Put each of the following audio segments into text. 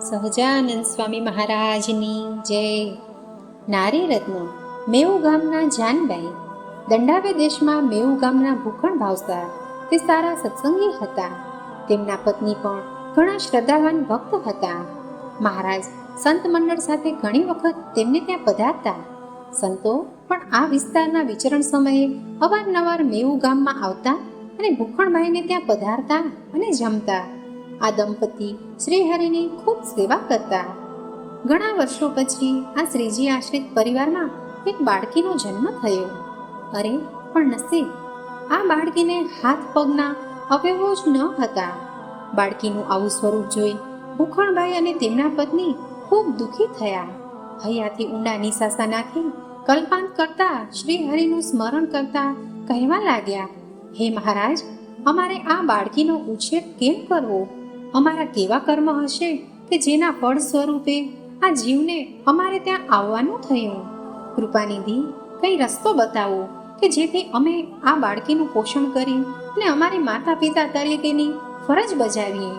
સહજાનંદ સ્વામી મહારાજની જય. નારી રત્ન મેઉ ગામના જાનબાઈ દંડાવે દેશમાં મેઉ ગામના ભૂખણ ભાવતા તે સારા સત્સંગી હતા. તેમના પત્ની પણ ઘણા શ્રદ્ધાવાન ભક્ત હતા. મહારાજ સંત મંડળ સાથે ઘણી વખત તેમને ત્યાં પધારતા. સંતો પણ આ વિસ્તારના વિચરણ સમયે અવારનવાર મેઉ ગામમાં આવતા અને ભૂખણભાઈને ત્યાં પધારતા અને જમતા. આ દંપતી શ્રીહરિની ખૂબ સેવા કરતા. ઘણા વર્ષો પછી આ શ્રીજી આશ્રિત પરિવારમાં એક બાળકીનો જન્મ થયો. અરે પણ નસીબ, આ બાળકીને હાથ પગના અવયવો જ ન હતા. બાળકીનું આવું સ્વરૂપ જોઈ ભૂખણભાઈ અને તેમના પત્ની ખૂબ દુઃખી થયા. હૈયાથી ઊંડા નિસાસા નાખી કલ્પાંત કરતા શ્રીહરિનું સ્મરણ કરતા કહેવા લાગ્યા, હે મહારાજ, અમારે આ બાળકીનો ઉછેર કેમ કરવો? અમારા કેવા કર્મ હશે કે જેના ફળ સ્વરૂપે આ જીવને અમારે ત્યાં આવવાનું થયું? કૃપાનિધિ, કઈ રસ્તો બતાવો કે જેથી અમે આ બાળકીનું પોષણ કરી અને અમારી માતા પિતા તરીકેની ફરજ બજાવીએ.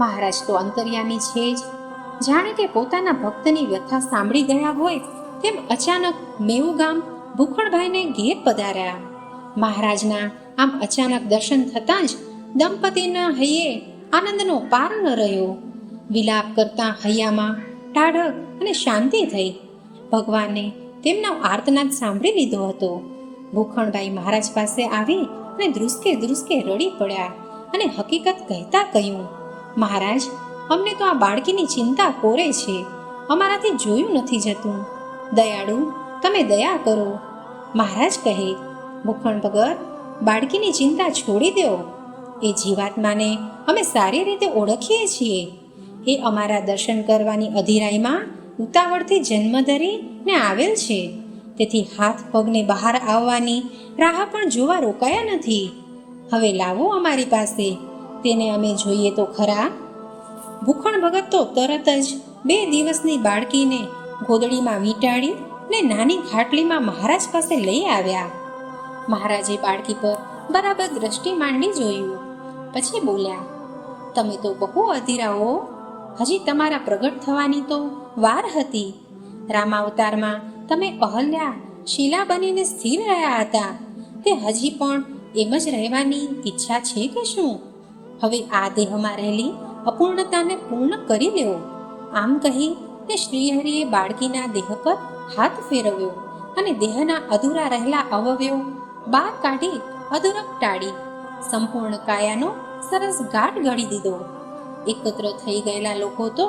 મહારાજ તો અંતર્યામી છે જ. જાણે કે પોતાના ભક્તની વ્યથા સાંભળી ગયા હોય તેમ અચાનક મેઉ ગામ ભૂખણભાઈને ઘેર પધાર્યા. મહારાજના આમ અચાનક દર્શન થતાં જ દંપતીના હૈયે આનંદનો પાર ન રહ્યો. વિલાપ કરતા હૈયામાં ટાઢક અને શાંતિ થઈ. ભગવાને તેમનો આર્તનાદ સાંભળી લીધો હતો. ભૂખણભાઈ મહારાજ પાસે આવી અને ધ્રુસકે ધ્રુસકે રડી પડ્યા અને હકીકત કહેતા કહ્યું, મહારાજ, અમને તો આ બાળકીની ચિંતા કોરે છે. અમારાથી જોયું નથી જતું. દયાળુ, તમે દયા કરો. મહારાજ કહે, ભૂખણ ભગત, બાળકીની ચિંતા છોડી દો. એ જીવાત્માને અમે સારી રીતે ઓળખીએ છીએ. એ અમારા દર્શન કરવાની અધીરાઈમાં ઉતાવળથી જન્મ ધરીને આવેલ છે. તેથી હાથ પગને બહાર આવવાની રાહ પણ જોવા રોકાયા નથી. હવે લાવો અમારી પાસે, તેને અમે જોઈએ તો ખરા. ભૂખણ ભગત તો તરત જ 2 દિવસની બાળકીને ગોદડીમાં વીંટાળી ને નાની ખાટલીમાં મહારાજ પાસે લઈ આવ્યા. મહારાજે બાળકી પર બરાબર દ્રષ્ટિ માંડી જોયું. પછી બોલ્યા, તમે તો બહુ અધીરાઓ. હજી તમારા પ્રગટ થવાની તો વાર હતી. રામાવતારમાં તમે અહલ્યા શીલા બનીને સ્થિર રહ્યા હતા. તે હજી પણ એમ જ રહેવાની ઈચ્છા છે કે શું? હવે આ દેહમાં રહેલી અપૂર્ણતાને પૂર્ણ કરી લેવો. આમ કહી ને શ્રીહરિએ બાળકીના દેહ પર હાથ ફેરવ્યો અને દેહના અધૂરા રહેલા અવયવો બહાર કાઢી અધૂરપ ટાળી સંપૂર્ણ કાયાનો સરસ ગાંઠ ઘડી દીધો. એકત્ર થઈ ગયેલા લોકો તો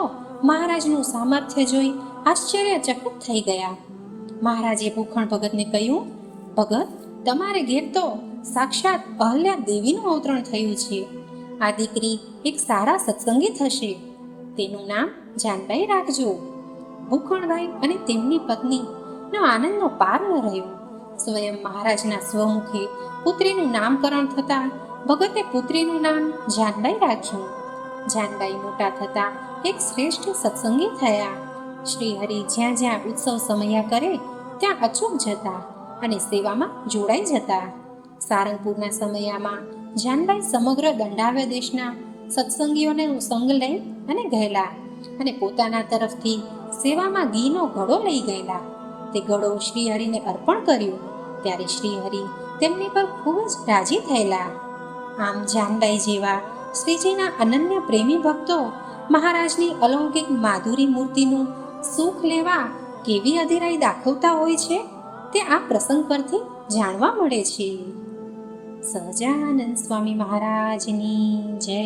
મહારાજનું સામર્થ્ય જોઈ આશ્ચર્યચકિત થઈ ગયા. મહારાજે ભૂખણ ભગતને કહ્યું, ભગત, તમારે ઘેર તો સાક્ષાત અહલ્યા દેવીનું અવતરણ થયું છે. આ દીકરી એક સારા સત્સંગી થશે. તેનું નામ જાનબાઈ રાખજો. ભૂખણભાઈ અને તેમની પત્નીનો આનંદનો પાર ન રહ્યો. સ્વયં મહારાજના સ્વમુખે પુત્રીનું નામકરણ થતાં ભગતે પુત્રીનું નામ જાનબાઈ રાખ્યું. જાનબાઈ મોટા થતા એક શ્રેષ્ઠ સત્સંગી થયા. શ્રીહરિ જ્યાં જ્યાં ઉત્સવ સમયા કરે ત્યાં અચૂક જતા અને સેવામાં જોડાઈ જતા. સારંગપુરના સમયામાં જાનબાઈ સમગ્ર દંડાવ્ય દેશના સત્સંગીઓને સંગ લઈ અને ગયેલા અને પોતાના તરફથી સેવામાં ઘીનો ઘડો લઈ ગયેલા. તે ઘડો શ્રીહરિને અર્પણ કર્યો ત્યારે શ્રીહરિ તેમની પર ખૂબ જ રાજી થયેલા. આમ જાનબાઈ જેવા શ્રીજીના અનન્ય પ્રેમી ભક્તો મહારાજની અલૌકિક માધુરી મૂર્તિનું સુખ લેવા કેવી અધીરાઈ દાખવતા હોય છે તે આ પ્રસંગ પરથી જાણવા મળે છે. સહજાનંદ સ્વામી મહારાજની જય.